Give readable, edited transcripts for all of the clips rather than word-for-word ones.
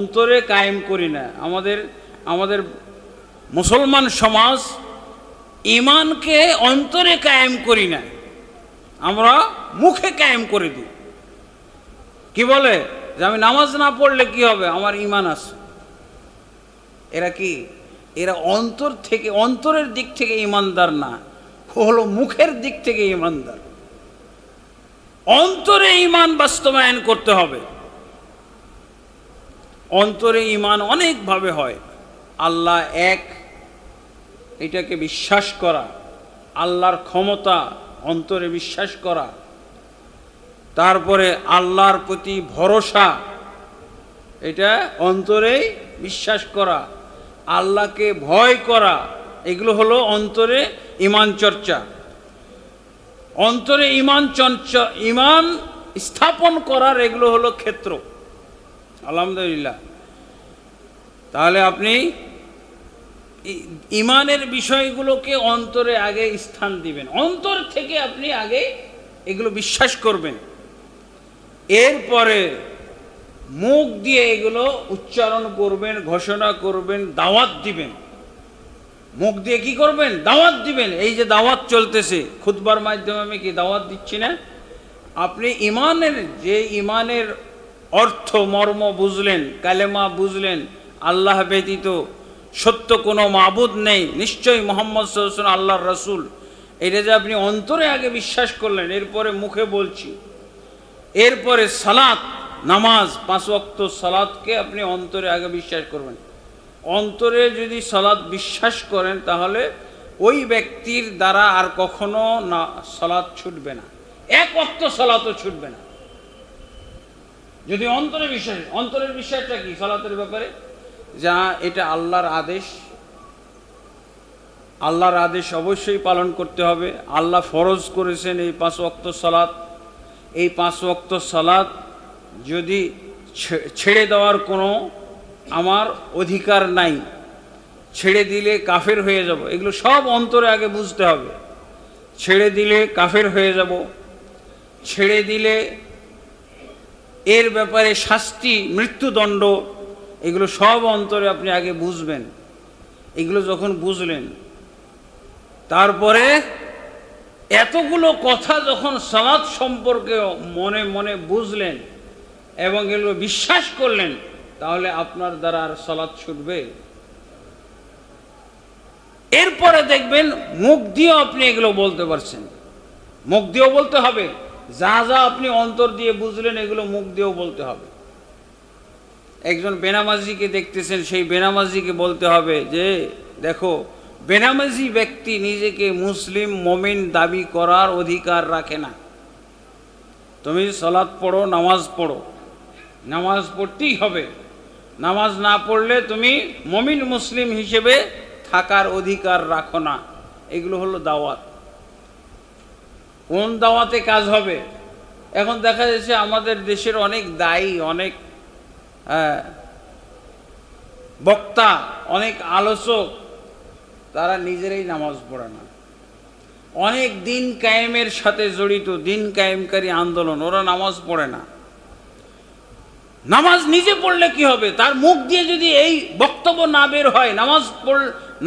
অন্তরে কায়েম করি না। আমাদের মুসলমান সমাজ ঈমানকে অন্তরে কায়েম করি না, আমরা মুখে কায়েম করে দিই। কি বলে যে আমি নামাজ না পড়লে কি হবে, আমার ঈমান আছে। এরা অন্তর থেকে, অন্তরের দিক থেকে ঈমানদার না, হলো মুখের দিক থেকে ঈমানদার। অন্তরে ঈমান বাস্তবায়ন করতে হবে। অন্তরে ঈমান অনেকভাবে হয়। আল্লাহ এক, এটাকে বিশ্বাস করা, আল্লাহর ক্ষমতা অন্তরে বিশ্বাস করা, তারপরে আল্লাহর প্রতি ভরসা, এটা অন্তরে বিশ্বাস করা, আল্লাহকে ভয় করা, এগুলো হলো অন্তরে ঈমান চর্চা। অন্তরে ঈমান স্থাপন করার এগুলো হলো ক্ষেত্র। আলহামদুলিল্লাহ। তাহলে আপনি ঈমানের বিষয়গুলোকে অন্তরে আগে স্থান দিবেন, অন্তর থেকে আপনি আগে এগুলো বিশ্বাস করবেন, এরপরে মুখ দিয়ে এগুলো উচ্চারণ করবেন, ঘোষণা করবেন, দাওয়াত দিবেন। মুখ দিয়ে কি করবেন? দাওয়াত দিবেন। এই যে দাওয়াত চলতেছে, খুতবার মাধ্যমে আমি কি দাওয়াত দিচ্ছি না? আপনি ঈমানের অর্থ মর্ম বুঝলেন, কালেমা বুঝলেন, আল্লাহ ব্যতীত সত্য কোনো মাবুদ নেই, নিশ্চয়ই মুহাম্মদ সাল্লাল্লাহু আলাইহি ওয়াসাল্লাম আল্লাহর রাসূল, এটা যে আপনি অন্তরে আগে বিশ্বাস করলেন, এরপরে মুখে বলছি, এরপরে সালাত, নামাজ, 5 ওয়াক্ত সালাতকে আপনি অন্তরে আগে বিশ্বাস করবেন। অন্তরে যদি সালাত বিশ্বাস করেন, তাহলে ওই ব্যক্তির দ্বারা আর কখনো না সালাত ছুটবে না, 1 ওয়াক্ত সালাতও ছুটবে না, যদি অন্তরে বিশ্বাস। অন্তরের বিশ্বাসটা কি সালাতের ব্যাপারে? যা এটা আল্লাহর আদেশ, আল্লাহর আদেশ অবশ্যই পালন করতে হবে। আল্লাহ ফরজ করেছেন এই 5 ওয়াক্ত সালাত। এই 5 ওয়াক্ত সালাত যদি ছেড়ে দেওয়ার কোনো আমার অধিকার নাই, ছেড়ে দিলে কাফের হয়ে যাব, এগুলো সব অন্তরে আগে বুঝতে হবে। ছেড়ে দিলে কাফের হয়ে যাব, ছেড়ে দিলে এর ব্যাপারে শাস্তি, মৃত্যুদণ্ড, এগুলো সব অন্তরে আপনি আগে বুঝবেন। এগুলো যখন বুঝলেন, তারপরে এতগুলো কথা যখন সালাত সম্পর্কে মনে মনে বুঝলেন এবং এগুলো বিশ্বাস করলেন, তাহলে আপনার দ্বারা আর সালাত ছুটবে? এরপরে দেখবেন মুখ দিয়েও আপনি এগুলো বলতে পারছেন। মুখ দিয়েও বলতে হবে, যা যা আপনি অন্তর দিয়ে বুঝলেন এগুলো মুখ দিয়েও বলতে হবে। একজন বেনামাজিকে দেখতেছেন, সেই বেনামাজিকে বলতে হবে যে দেখো, বেনামাজি ব্যক্তি নিজেকে মুসলিম মুমিন দাবি করার অধিকার রাখে না। তুমি সালাত পড়ো, নামাজ পড়ো, নামাজ পড়তেই হবে। নামাজ না পড়লে তুমি মুমিন মুসলিম হিসেবে থাকার অধিকার রাখো না। এগুলো হলো দাওয়াত। কোন দাওয়াতে কাজ হবে? এখন দেখা যাচ্ছে আমাদের দেশের অনেক দায়ী, অনেক বক্তা, অনেক আলোচক, তারা নিজেরাই নামাজ পড়ে না। অনেক দিন কায়েমের সাথে জড়িত, দিন কায়েমকারী আন্দোলন, ওরা নামাজ পড়ে না। নামাজ নিজে পড়লে কি হবে? তার মুখ দিয়ে যদি এই বক্তব্য না বের হয়,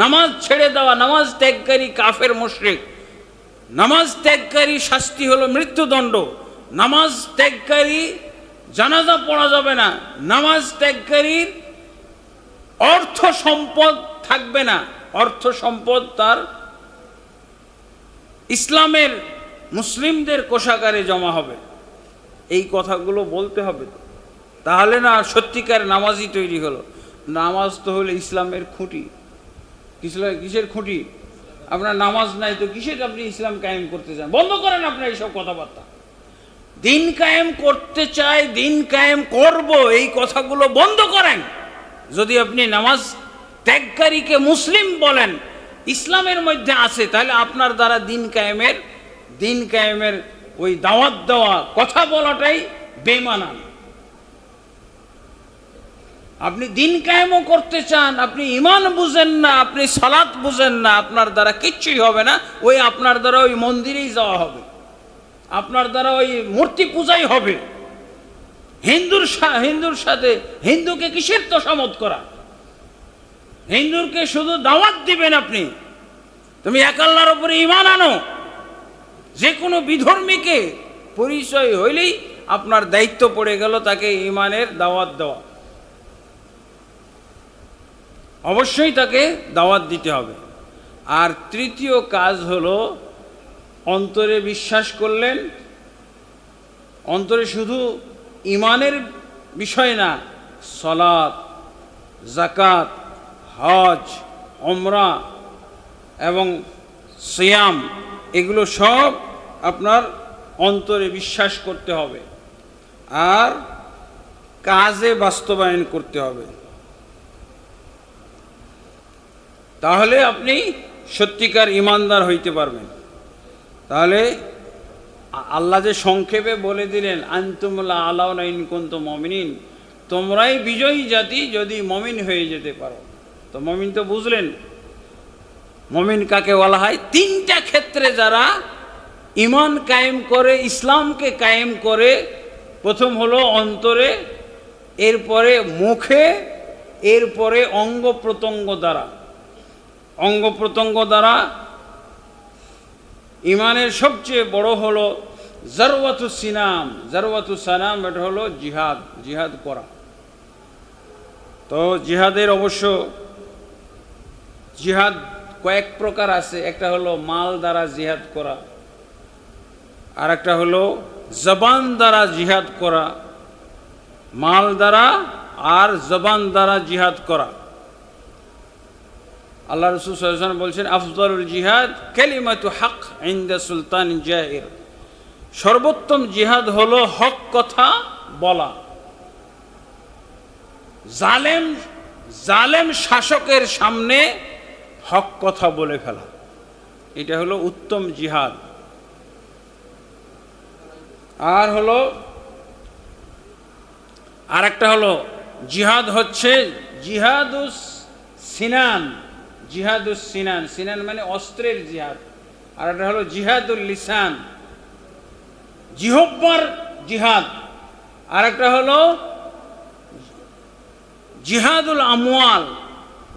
নামাজ ছেড়ে দেওয়া, নামাজ ত্যাগকারী কাফের মুশরিক, নামাজ ত্যাগকারী শাস্তি হলো মৃত্যুদণ্ড, নামাজ ত্যাগকারী জানাজা পড়া যাবে না, নামাজ ত্যাগকারীর অর্থ সম্পদ থাকবে না, অর্থ সম্পদ তার ইসলামের মুসলিমদের কোষাগারে জমা হবে। এই কথাগুলো বলতে হবে, তাহলে না সত্যিকার নামাজই তৈরি হলো। নামাজ তো হলো ইসলামের খুঁটি। কিসের খুঁটি? আপনার নামাজ নাই তো কিসের আপনি ইসলাম কায়েম করতে চান? বন্ধ করেন আপনার এইসব কথাবার্তা। দিন কায়েম করতে চাই, দিন কায়েম করব, এই কথাগুলো বন্ধ করেন। যদি আপনি নামাজ ত্যাগকারীকে মুসলিম বলেন, ইসলামের মধ্যে আছে, তাহলে আপনার দ্বারা দিন কায়েমের ওই দাওয়াত দেওয়া, কথা বলাটাই বেমানান। আপনি দিন কায়েমও করতে চান, আপনি ঈমান বুঝেন না, আপনি সালাত বুঝেন না, আপনার দ্বারা কিচ্ছুই হবে না। ওই আপনার দ্বারা ওই মন্দিরেই যাওয়া হবে, আপনার দ্বারা ওই মূর্তি পূজাই হবে। হিন্দুর সাথে হিন্দুকে কিসের তোষামত করা? হিন্দুকে শুধু দাওয়াত দিবেন আপনি, তুমি এক আল্লাহর উপরে ঈমান আনো। যে কোনো বিধর্মীকে পরিচয় হইলেই আপনার দায়িত্ব পড়ে গেল তাকে ঈমানের দাওয়াত দেওয়া। অবশ্যই তাকে দাওয়াত দিতে হবে। আর তৃতীয় কাজ হলো, অন্তরে বিশ্বাস করলেন, অন্তরে শুধু ঈমানের বিষয় না, সালাত, যাকাত, হজ, উমরা এবং সিয়াম, এগুলো সব আপনার অন্তরে বিশ্বাস করতে হবে আর কাজে বাস্তবায়ন করতে হবে। তাহলে আপনি সত্যিকার ঈমানদার হইতে পারবেন। তাহলে আল্লাহ যে সংক্ষেপে বলে দিলেন, আনতুমুল আলাউনা ইন কুনতুম মুমিনিন, তোমরাই বিজয়ী জাতি যদি মমিন হয়ে যেতে পারো। তো মমিন তো বুঝলেন, মমিন কাকে বলা হয়? তিনটা ক্ষেত্রে যারা ঈমান কায়েম করে, ইসলামকে কায়েম করে, প্রথম হলো অন্তরে, এরপরে মুখে, এরপরে অঙ্গ প্রত্যঙ্গ দ্বারা। অঙ্গ প্রত্যঙ্গ দ্বারা ঈমানের সবচেয়ে বড় হলো জারওয়াতু সিনাম। জারওয়াতু সানাম, এটা হলো জিহাদ, জিহাদ করা। তো জিহাদের অবশ্য জিহাদ কয়েক প্রকার আছে। একটা হলো মাল দ্বারা জিহাদ করা, আর একটা হলো জবান দ্বারা জিহাদ করা। মাল দ্বারা আর জবান দ্বারা জিহাদ করা। আল্লাহ রাসূল সাল্লাল্লাহু আলাইহি ওয়াসাল্লাম বলছেন, আফজালুল জিহাদ কালিমাতু হক ইনদা সুলতান জাহির। সর্বোত্তম জিহাদ হলো হক কথা বলা। জালেম শাসকের সামনে হক কথা বলে ফেলা, এটা হলো উত্তম জিহাদ। আর হলো আর একটা হলো জিহাদ হচ্ছে জিহাদুস সিনান। জিহাদুস সিনান, সিনান মানে অস্ত্রের জিহাদ। আর একটা হলো জিহাদুল লিসান, জিহব্বার জিহাদ। আর একটা হলো জিহাদুল আমওয়াল,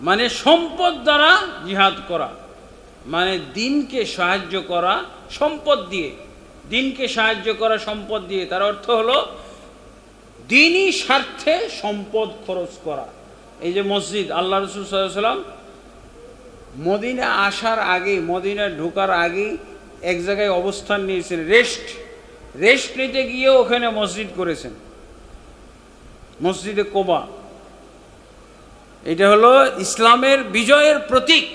মানে সম্পদ দ্বারা জিহাদ করা, মানে দিনকে সাহায্য করা সম্পদ দিয়ে। দিনকে সাহায্য করা সম্পদ দিয়ে, তার অর্থ হলো দিনই স্বার্থে সম্পদ খরচ করা। এই যে মসজিদ, আল্লাহ রাসূল সাল্লাল্লাহু আলাইহি ওয়াসাল্লাম মদিনা আসার আগে, মদিনা ঢোকার আগেই এক জায়গায় অবস্থান নিয়েছেন, রেস্ট নিতে গিয়ে ওখানে মসজিদ করেছেন, মসজিদে কোবা। এটা হলো ইসলামের বিজয়ের প্রতীক।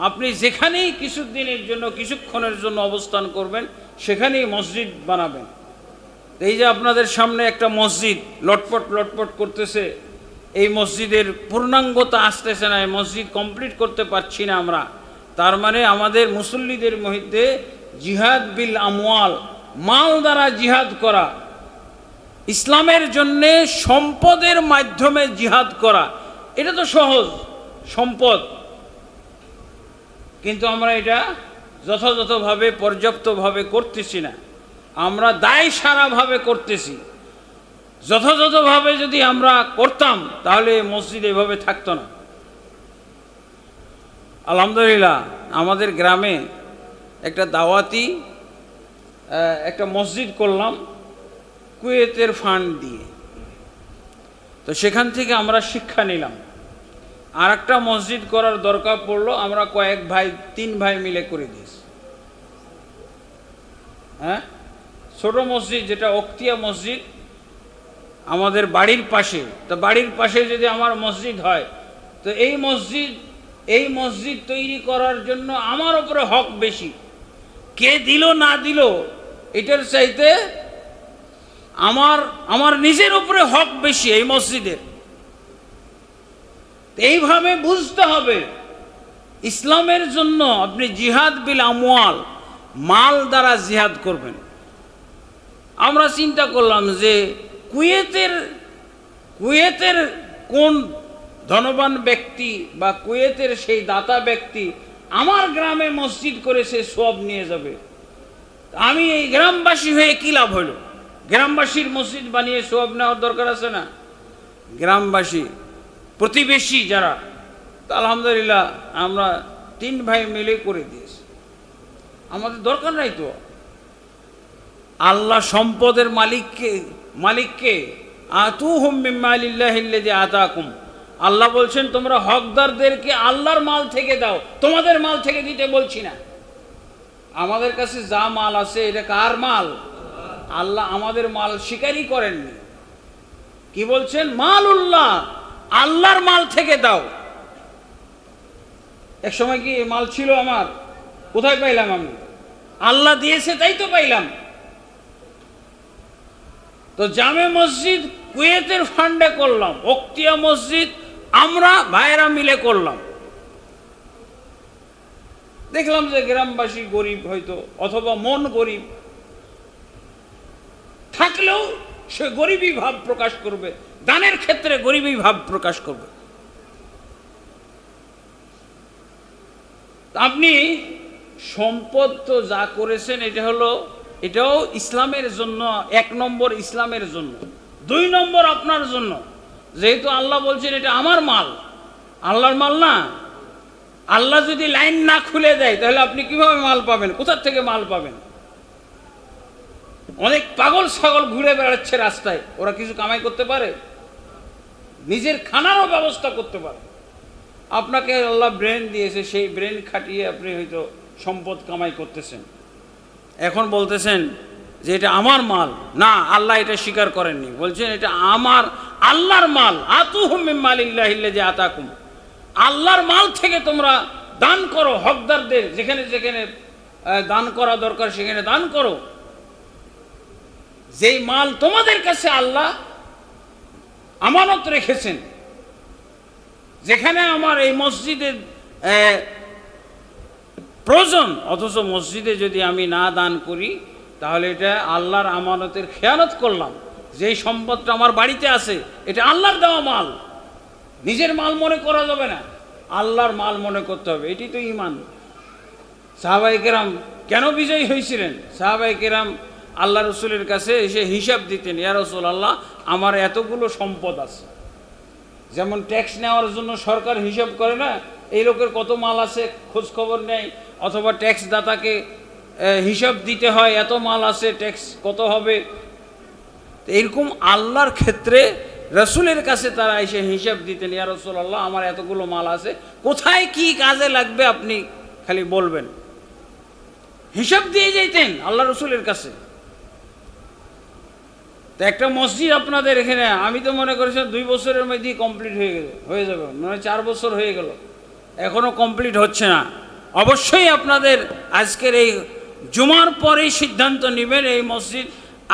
আপনি যেখানেই কিছুদিনের জন্য, কিছুক্ষণের জন্য অবস্থান করবেন, সেখানেই মসজিদ বানাবেন। এই যে আপনাদের সামনে একটা মসজিদ লটপট করতেছে, এই মসজিদের পূর্ণাঙ্গতা আসতেছে না, এই মসজিদ কমপ্লিট করতে পারছি না আমরা। তার মানে আমাদের মুসল্লিদের মধ্যে জিহাদ বিল আমওয়াল, মাল দ্বারা জিহাদ করা, ইসলামের জন্যে সম্পদের মাধ্যমে জিহাদ করা, এটা তো সহজ সম্পদ, কিন্তু আমরা এটা যথাযথভাবে পর্যাপ্তভাবে করতেছি না। আমরা দায় সারাভাবে করতেছি। যথাযথভাবে যদি আমরা করতাম তাহলে মসজিদ এভাবে থাকতো না। আলহামদুলিল্লাহ, আমাদের গ্রামে একটা দাওয়াতি একটা মসজিদ করলাম কুয়েতের ফান্ড দিয়ে। তো সেখান থেকে আমরা শিক্ষা নিলাম। আর একটা মসজিদ করার দরকার পড়লো, আমরা কয়েক ভাই, 3 ভাই মিলে করে দিয়েছি। হ্যাঁ, ছোট মসজিদ, যেটা অক্তিয়া মসজিদ, আমাদের বাড়ির পাশে। তো বাড়ির পাশে যদি আমার মসজিদ হয়, তো এই মসজিদ তৈরি করার জন্য আমার উপরে হক বেশি। কে দিল না দিল এটার চাইতে আমার নিজের উপরে হক বেশি এই মসজিদের। এইভাবে বুঝতে হবে, ইসলামের জন্য আপনি জিহাদ বিল আমওয়াল, মাল দ্বারা জিহাদ করবেন। আমরা চিন্তা করলাম যে কুয়েতের কোন ধনবান ব্যক্তি বা কুয়েতের সেই দাতা ব্যক্তি আমার গ্রামে মসজিদ করেছে, সব নিয়ে যাবে। আমি এই গ্রামবাসী হয়ে কি লাভ হলো? গ্রামবাসীর মসজিদ বানিয়ে সওয়াব নেওয়ার দরকার আছে না? গ্রামবাসী, প্রতিবেশী যারা, তো আলহামদুলিল্লাহ আমরা 3 ভাই মিলে করে দিয়েছি। আমাদের দরকার নাই তো। আল্লাহ সম্পদের মালিককে আতুহুম মিন মালিল্লাহিল্লাযী আতাকুম। আল্লাহ বলছেন তোমরা হকদারদেরকে আল্লাহর মাল থেকে দাও, তোমাদের মাল থেকে দিতে বলছি না। আমাদের কাছে যা মাল আছে এটা কার মাল? আল্লাহ আমাদের মাল স্বীকারই করেননি। কি বলছেন? মালুল্লাহ, আল্লাহর মাল থেকে দাও। এক সময় কি মাল ছিল আমার? কোথায় পাইলাম আমি? আল্লাহ দিয়েছে তাই তো পাইলাম। তো জামে মসজিদ কুয়েতের ফান্ডে করলাম, ওক্তিয়া মসজিদ আমরা ভাইয়েরা মিলে করলাম। দেখলাম যে গ্রামবাসী গরিব হয়তো, অথবা মন গরিব থাকলেও সে গরিবী ভাব প্রকাশ করবে, দানের ক্ষেত্রে গরিবী ভাব প্রকাশ করবে। আপনি সম্পদ তো যা করেছেন এটাও ইসলামের জন্য, 1 নম্বর ইসলামের জন্য, 2 নম্বর আপনার জন্য। যেহেতু আল্লাহ বলছেন এটা আমার মাল, আল্লাহর মাল না। আল্লাহ যদি লাইন না খুলে দেয় তাহলে আপনি কিভাবে মাল পাবেন? কোথা থেকে মাল পাবেন? অনেক পাগল ছাগল ঘুরে বেড়াচ্ছে রাস্তায়, ওরা কিছু কামাই করতে পারে? নিজের খানারও ব্যবস্থা করতে পারে। আপনাকে আল্লাহ ব্রেন দিয়েছে, সেই ব্রেন খাটিয়ে আপনি হয়তো সম্পদ কামাই করতেছেন। এখন বলতেছেন যে এটা আমার মাল। না, আল্লাহ এটা স্বীকার করেননি, বলছেন এটা আমার আল্লাহর মাল। আতুহুম মিন মালিল্লাহিল্লাযী আতাকুম। আল্লাহর মাল থেকে তোমরা দান করো, হকদারদের যেখানে যেখানে দান করা দরকার সেখানে দান করো। যেই মাল তোমাদের কাছে আল্লাহ আমানত রেখেছেন, যেখানে আমার এই মসজিদে প্রয়োজন, অথচ মসজিদে যদি আমি না দান করি তাহলে এটা আল্লাহর আমানতের খেয়ানত করলাম। যেই সম্পদটা আমার বাড়িতে আছে এটা আল্লাহর দেওয়া মাল, নিজের মাল মনে করা যাবে না, আল্লাহর মাল মনে করতে হবে। এটি তো ঈমান। সাহাবায়ে কেরাম কেন বিজয়ী হয়েছিলেন? সাহাবায়ে কেরাম আল্লাহ রসুলের কাছে এসে হিসাব দিতেন, ইয়া রাসূলুল্লাহ আমার এতগুলো সম্পদ আছে। যেমন ট্যাক্স নেওয়ার জন্য সরকার হিসাব করে না, এই লোকের কত মাল আছে খোঁজ খবর নেয়, অথবা ট্যাক্স দাতাকে হিসাব দিতে হয় এত মাল আছে, ট্যাক্স কত হবে। তো এরকম আল্লাহর ক্ষেত্রে রসুলের কাছে তারা এসে হিসাব দিতেন, ইয়া রাসূলুল্লাহ আমার এতগুলো মাল আছে, কোথায় কি কাজে লাগবে আপনি খালি বলবেন। হিসাব দিয়ে যেতেন আল্লাহ রসুলের কাছে। তো একটা মসজিদ আপনাদের এখানে আমি তো মনে করেছিলাম 2 বছরের মধ্যেই কমপ্লিট হয়ে যাবে, মানে 4 বছর হয়ে গেল, এখনো কমপ্লিট হচ্ছে না। অবশ্যই আপনাদের আজকের এই জুমার পরেই সিদ্ধান্ত নেবেন এই মসজিদ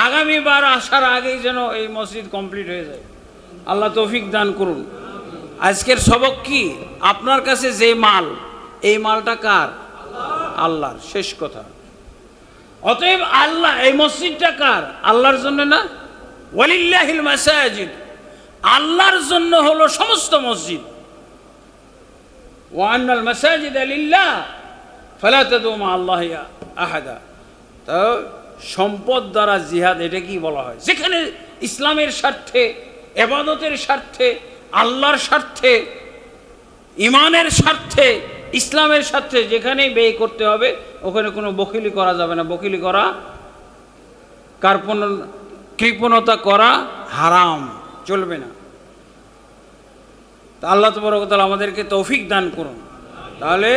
আগামীবার আসার আগেই যেন এই মসজিদ কমপ্লিট হয়ে যায়। আল্লাহ তৌফিক দান করুন। আজকের সবক কি? আপনার কাছে যে মাল, এই মালটা কার? আল্লাহর। শেষ কথা। অতএব আল্লাহ, এই মসজিদটা কার? আল্লাহর জন্য না? ওয়ালিল্লাহিল মাসাজিদ, আল্লাহর জন্য হলো সমস্ত মসজিদ। ওয়া আন্নাল মাসাজিদা লিল্লাহ ফালা তাদউ মা আল্লাহি আহাদা। তো সম্পদ দ্বারা জিহাদ, এটা কি বলা হয়? যেখানে ইসলামের স্বার্থে, ইবাদতের স্বার্থে, আল্লাহর স্বার্থে, ইমানের স্বার্থে, ইসলামের স্বার্থে যেখানেই ব্যয় করতে হবে ওখানে কোনো বখিলি করা যাবে না। বখিলি করা, কৃপণতা করা হারাম, চলবে না। তা আল্লাহ তাবারক ওয়া তাআলা আমাদেরকে তৌফিক দান করুন। তাহলে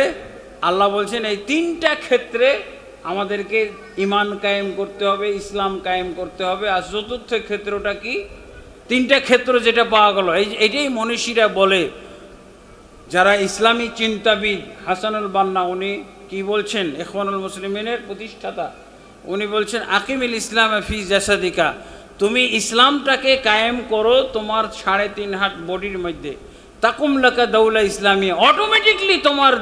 আল্লাহ বলছেন এই 3টা ক্ষেত্রে আমাদেরকে ইমান কায়েম করতে হবে, ইসলাম কায়েম করতে হবে। আর 4র্থ ক্ষেত্রটা কি? 3টা ক্ষেত্র যেটা পাওয়া গেল, এইটাই মনীষীরা বলে, যারা ইসলামী চিন্তাবিদ। হাসানুল বান্না উনি কি বলছেন, ইখওয়ানুল মুসলিমিনের প্রতিষ্ঠাতা, উনি বলছেন আকিমিল ইসলাম ফি জাসাদিকা, তুমি ইসলামটাকে কায়েম করো তোমার 3.5 হাত বডির মধ্যে, তাকুম লাকা দাওলা ইসলামী, অটোমেটিকলি তোমার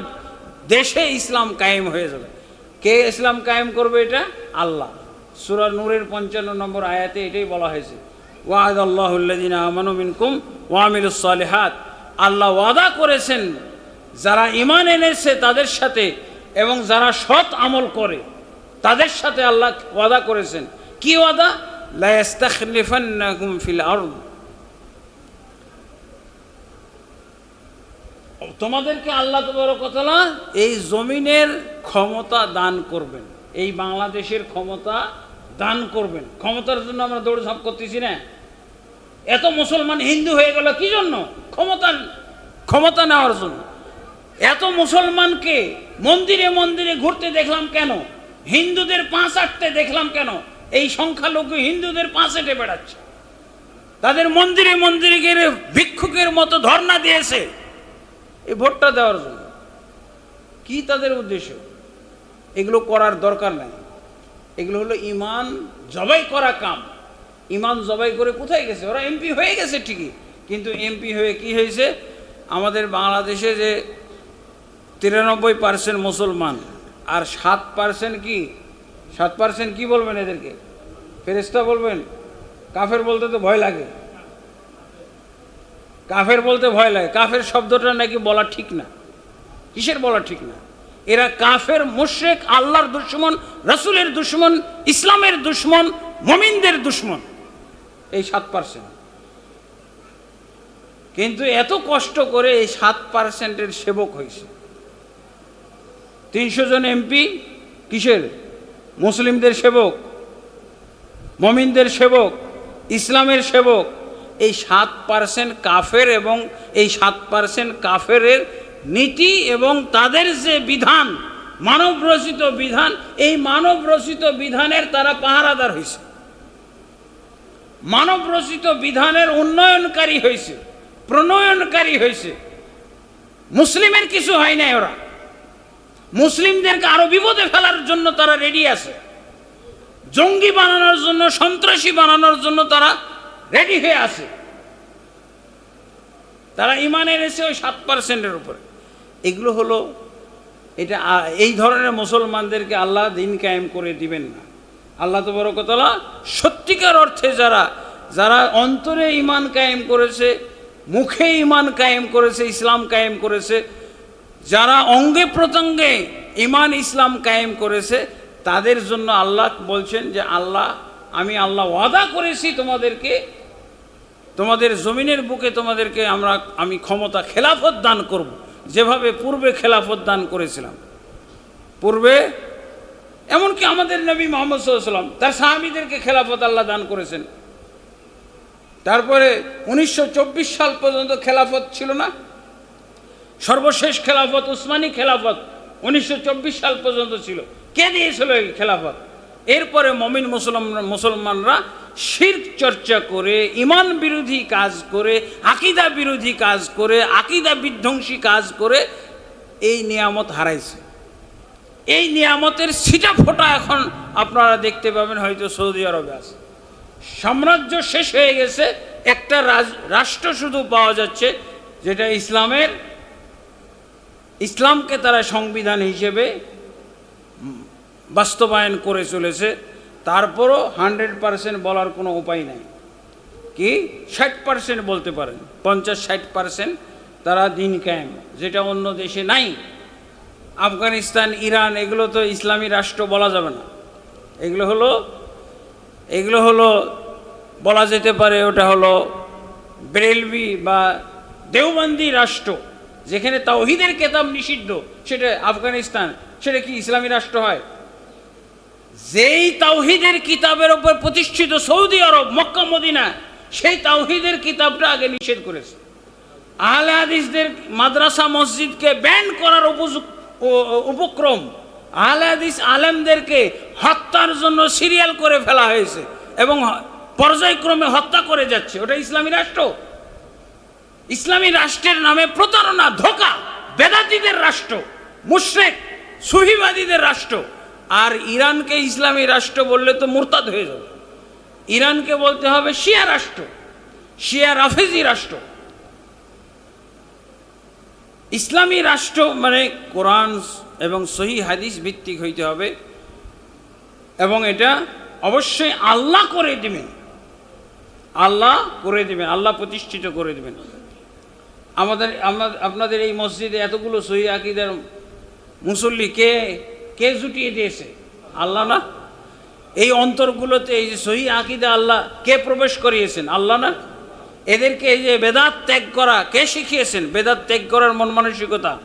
দেশে ইসলাম কায়েম হয়ে যাবে। কে ইসলাম কায়েম করবে? এটা আল্লাহ। সূরা নূরের 55 নম্বর আয়াতে এটাই বলা হয়েছে, ওয়াদাল্লাহুল্লাযিনা আমানু মিনকুম ওয়া আমিলুস সালিহাত। আল্লাহ ওয়াদা করেছেন যারা ঈমান এনেছে তাদের সাথে এবং যারা সৎ আমল করে তাদের সাথে আল্লাহ ওয়াদা করেছেন। কি ওয়াদা? লা ইস্তাখলিফান্নাকুম ফিল আরদ, তোমাদেরকে আল্লাহ তাবারক ওয়া তাআলা এই জমিনের ক্ষমতা দান করবেন, এই বাংলাদেশের ক্ষমতা দান করবেন। ক্ষমতার জন্য আমরা দৌড়ঝাঁপ করতেছি না। এত মুসলমান হিন্দু হয়ে গেল কি জন্য? ক্ষমতা নেওয়ার জন্য। এত মুসলমানকে মন্দিরে মন্দিরে ঘুরতে দেখলাম কেন? হিন্দুদের পাঁচ আটতে দেখলাম কেন? এই সংখ্যালঘু হিন্দুদের পাঁচ হেঁটে বেড়াচ্ছে, তাদের মন্দিরে মন্দিরে গিয়ে ভিক্ষুকের মতো ধর্ণা দিয়েছে এই ভোটটা দেওয়ার জন্য। কি তাদের উদ্দেশ্য? এগুলো করার দরকার নাই। এগুলো হলো ইমান জবাই করা কাম। ইমান জবাই করে কোথায় গেছে? ওরা এমপি হয়ে গেছে ঠিকই, কিন্তু এমপি হয়ে কি হয়েছে? আমাদের বাংলাদেশে যে 93% মুসলমান আর 7% কি 7% কি বলবেন এদেরকে? ফেরেশতা বলবেন? কাফের বলতে তো ভয় লাগে। কাফের বলতে ভয় লাগে। কাফের শব্দটা নাকি বলা ঠিক না। কিসের বলা ঠিক না? এরা কাফের, মুশরিক, আল্লাহর দুশমন, রাসূলের দুশমন, ইসলামের দুশমন, মুমিনদের দুশমন, এই 7%। কিন্তু এত কষ্ট করে এই 7%-এর সেবক হয়েছে। 300 জন এমপি কিসের? মুসলিমদের সেবক, মুমিনদের সেবক, ইসলামের সেবক। এই 7% কাফের, এবং এই 7% কাফেরের নীতি এবং তাদের যে বিধান, মানব রচিত বিধান, এই মানব রচিত বিধানের তারা পাহারাদার হয়েছে, মানব রচিত বিধানের উন্নয়নকারী হয়েছে, প্রণয়নকারী হয়েছে। মুসলিমের কিছু হয় নাই। ওরা মুসলিমদেরকে আরো বিপদে ফেলার জন্য তারা রেডি আছে, জঙ্গি বানানোর জন্য, সন্ত্রাসী বানানোর জন্য তারা রেডি হয়ে আছে। তারা ঈমান এনেছে ওই 7%-এর উপরে। এগুলো হলো, এটা এই ধরনের মুসলমানদেরকে আল্লাহ দিন কায়েম করে দিবেন না। আল্লাহ তাবারক ওয়া তাআলা সত্যিকার অর্থে যারা অন্তরে ঈমান কায়েম করেছে, মুখে ঈমান কায়েম করেছে, ইসলাম কায়েম করেছে, যারা অঙ্গে প্রত্যঙ্গে ঈমান ইসলাম কায়েম করেছে, তাদের জন্য আল্লাহ বলছেন যে আমি আল্লাহ ওয়াদা করেছি তোমাদেরকে, তোমাদের জমিনের বুকে তোমাদেরকে আমি ক্ষমতা, খেলাফত দান করব, যেভাবে পূর্বে খেলাফত দান করেছিলাম। পূর্বে এমনকি আমাদের নবী মুহাম্মদ সাল্লাল্লাহু আলাইহি ওয়াসাল্লাম তার সাহাবীদেরকে খেলাফত আল্লাহ দান করেছেন। তারপরে 1924 সাল পর্যন্ত খেলাফত ছিল না। সর্বশেষ খেলাফত উসমানী খেলাফত 1924 সাল পর্যন্ত ছিল। কে দিয়েছিল এই খেলাফত? এরপরে মুমিন মুসলমানরা শিরক চর্চা করে, ঈমান বিরোধী কাজ করে, আকীদা বিরোধী কাজ করে, আকীদা বিধ্বংসী কাজ করে এই নিয়ামত হারাইছে। এই নিয়ামতের ছিটা ফোঁটা এখন আপনারা দেখতে পাবেন হয়তো সৌদি আরবে আছে। সাম্রাজ্য শেষ হয়ে গেছে, একটা রাষ্ট্র শুধু পাওয়া যাচ্ছে যেটা ইসলামকে তারা সংবিধান হিসেবে বাস্তবায়ন করে চলেছে। তারপরও 100% বলার কোনো উপায় নাই। কি 60% বলতে পারেন, 50-60% তারা দিন কায়েম, যেটা অন্য দেশে নাই। আফগানিস্তান, ইরান, এগুলো তো ইসলামী রাষ্ট্র বলা যাবে না। এগুলো হলো বলা যেতে পারে ওটা হলো বেরেলভি বা দেওবন্দি রাষ্ট্র, যেখানে তাওহীদের কিতাব নিষিদ্ধ। সেটা আফগানিস্তান, সেটা কি ইসলামী রাষ্ট্র হয়? যেই তাওহীদের কিতাবের উপর প্রতিষ্ঠিত সৌদি আরব, মক্কা, মদিনা, সেই তাওহীদের কিতাবটা আগে নিষেধ করেছে। আহলে হাদিসদের মাদ্রাসা, মসজিদকে ব্যান করার উপক্রম, আহলে হাদিস আলেমদেরকে হত্যার জন্য সিরিয়াল করে ফেলা হয়েছে এবং পর্যায়ক্রমে হত্যা করে যাচ্ছে। ওটা ইসলামী রাষ্ট্র? ইসলামী রাষ্ট্রের নামে প্রতারণা, ধোঁকা, বেদাতীদের রাষ্ট্র, মুশরিক সুফিবাদীদের রাষ্ট্র। আর ইরানকে ইসলামী রাষ্ট্র বললে তো মুরতাদ হয়ে যাবে। ইরানকে বলতে হবে শিয়া রাষ্ট্র, শিয়া রাফেজি রাষ্ট্র। ইসলামী রাষ্ট্র মানে কোরআন এবং সহিহ হাদিস ভিত্তিক হইতে হবে, এবং এটা অবশ্যই আল্লাহ করে দিবেন, আল্লাহ করে দিবেন, আল্লাহ প্রতিষ্ঠিত করে দিবেন। আপনাদের এই মসজিদে এতগুলো সহিহ আকীদার মুসল্লি কে জুটিয়ে দিয়েছে? আল্লাহ না? এই অন্তরগুলোতে এই যে সহি আকীদা আল্লাহ কে প্রবেশ করিয়েছেন? আল্লাহ না? এদেরকে এই যে বেদাত ত্যাগ করা কে শিখিয়েছেন? বেদাত ত্যাগ করার মন মানসিকতা